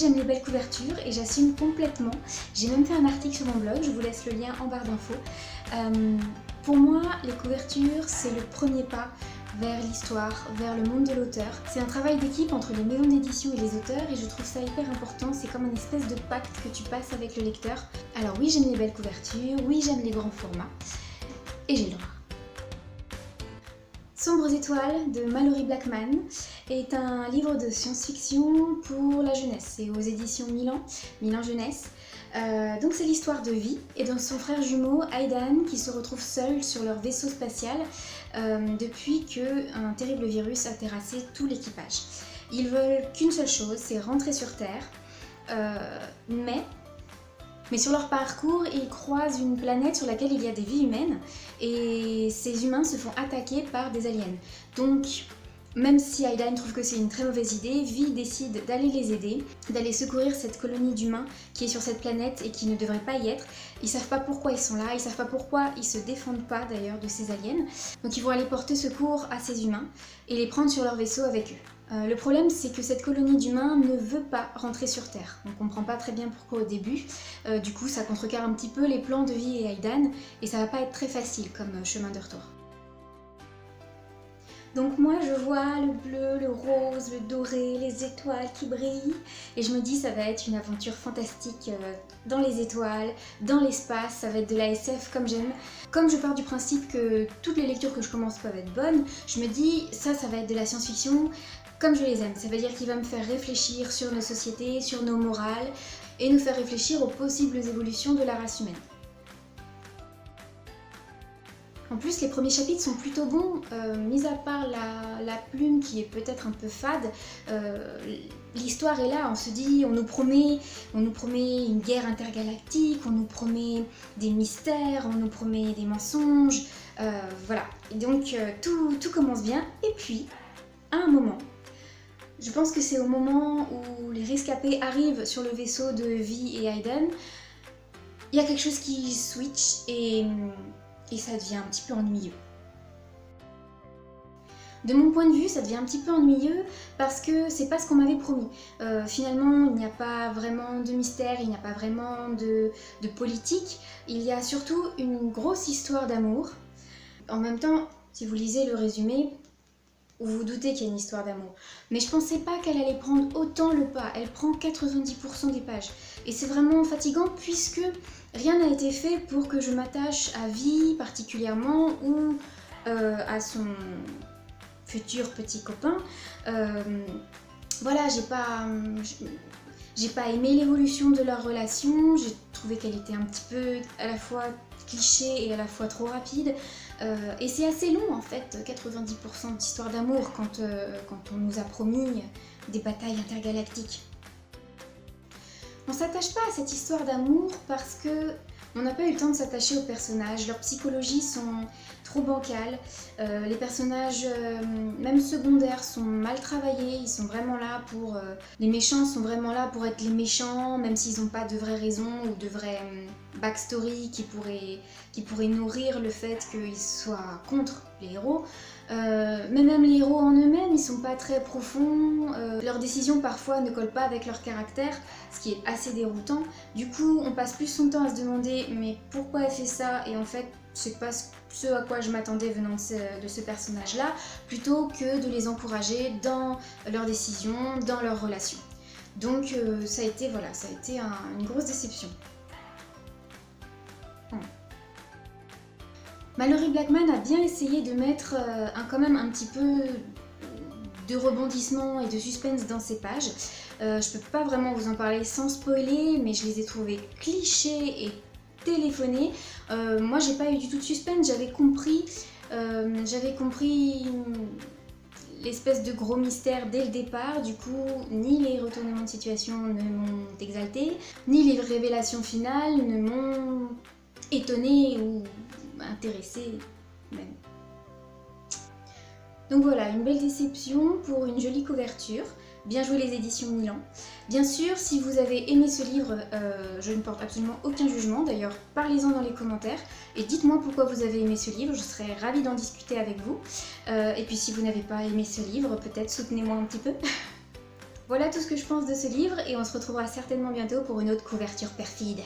j'aime les belles couvertures et j'assume complètement. J'ai même fait un article sur mon blog, je vous laisse le lien en barre d'infos. Pour moi, les couvertures, c'est le premier pas vers l'histoire, vers le monde de l'auteur. C'est un travail d'équipe entre les maisons d'édition et les auteurs et je trouve ça hyper important, c'est comme une espèce de pacte que tu passes avec le lecteur. Alors oui, j'aime les belles couvertures, oui, j'aime les grands formats, et j'ai le droit. Sombres étoiles de Malory Blackman est un livre de science-fiction pour la jeunesse. C'est aux éditions Milan Jeunesse. Donc c'est l'histoire de Vi et de son frère jumeau Aidan qui se retrouvent seuls sur leur vaisseau spatial depuis qu'un terrible virus a terrassé tout l'équipage. Ils veulent qu'une seule chose, c'est rentrer sur Terre, mais sur leur parcours, ils croisent une planète sur laquelle il y a des vies humaines et ces humains se font attaquer par des aliens. Donc, même si Aidan trouve que c'est une très mauvaise idée, Vi décide d'aller les aider, d'aller secourir cette colonie d'humains qui est sur cette planète et qui ne devrait pas y être. Ils savent pas pourquoi ils sont là, ils savent pas pourquoi ils se défendent pas d'ailleurs de ces aliens. Donc ils vont aller porter secours à ces humains et les prendre sur leur vaisseau avec eux. Le problème, c'est que cette colonie d'humains ne veut pas rentrer sur Terre. On comprend pas très bien pourquoi au début. Du coup, ça contrecarre un petit peu les plans de Vi et Aidan et ça va pas être très facile comme chemin de retour. Donc moi je vois le bleu, le rose, le doré, les étoiles qui brillent et je me dis ça va être une aventure fantastique dans les étoiles, dans l'espace, ça va être de la SF comme j'aime. Comme je pars du principe que toutes les lectures que je commence peuvent être bonnes, je me dis ça va être de la science-fiction comme je les aime. Ça veut dire qu'il va me faire réfléchir sur nos sociétés, sur nos morales et nous faire réfléchir aux possibles évolutions de la race humaine. En plus, les premiers chapitres sont plutôt bons, mis à part la plume qui est peut-être un peu fade. L'histoire est là, on se dit, on nous promet une guerre intergalactique, on nous promet des mystères, on nous promet des mensonges, voilà. Et donc tout commence bien, et puis, à un moment, je pense que c'est au moment où les rescapés arrivent sur le vaisseau de Vi et Aidan, il y a quelque chose qui switch et ça devient un petit peu ennuyeux. De mon point de vue, ça devient un petit peu ennuyeux parce que c'est pas ce qu'on m'avait promis. Finalement, il n'y a pas vraiment de mystère, il n'y a pas vraiment de politique. Il y a surtout une grosse histoire d'amour. En même temps, si vous lisez le résumé, vous vous doutez qu'il y a une histoire d'amour. Mais je pensais pas qu'elle allait prendre autant le pas. Elle prend 90% des pages. Et c'est vraiment fatigant puisque rien n'a été fait pour que je m'attache à Vi particulièrement ou à son futur petit copain. Voilà, j'ai pas aimé l'évolution de leur relation. J'ai trouvé qu'elle était un petit peu à la fois cliché et à la fois trop rapide. Et c'est assez long en fait, 90% d'histoire d'amour quand on nous a promis des batailles intergalactiques. On s'attache pas à cette histoire d'amour parce que on n'a pas eu le temps de s'attacher aux personnages, leurs psychologies sont trop bancales, les personnages même secondaires sont mal travaillés, ils sont vraiment là pour... les méchants sont vraiment là pour être les méchants, même s'ils n'ont pas de vraies raisons ou de vraies backstory qui pourraient nourrir le fait qu'ils soient contre les héros. Mais même les héros en eux-mêmes, ils sont pas très profonds, leurs décisions parfois ne collent pas avec leur caractère, ce qui est assez déroutant. Du coup, on passe plus son temps à se demander mais pourquoi elle fait ça, et en fait, c'est pas ce à quoi je m'attendais venant de ce personnage-là, plutôt que de les encourager dans leurs décisions, dans leurs relations. Donc ça a été une grosse déception. Malory Blackman a bien essayé de mettre quand même un petit peu de rebondissement et de suspense dans ses pages. Je peux pas vraiment vous en parler sans spoiler, mais je les ai trouvés clichés et téléphonés. Moi j'ai pas eu du tout de suspense, j'avais compris l'espèce de gros mystère dès le départ. Du coup, ni les retournements de situation ne m'ont exalté, ni les révélations finales ne m'ont étonnée ou intéressée même. Donc voilà, une belle déception pour une jolie couverture. Bien joué les éditions Milan. Bien sûr, si vous avez aimé ce livre, je ne porte absolument aucun jugement. D'ailleurs, parlez-en dans les commentaires et dites-moi pourquoi vous avez aimé ce livre. Je serais ravie d'en discuter avec vous. Et puis si vous n'avez pas aimé ce livre, peut-être soutenez-moi un petit peu. Voilà tout ce que je pense de ce livre et on se retrouvera certainement bientôt pour une autre couverture perfide.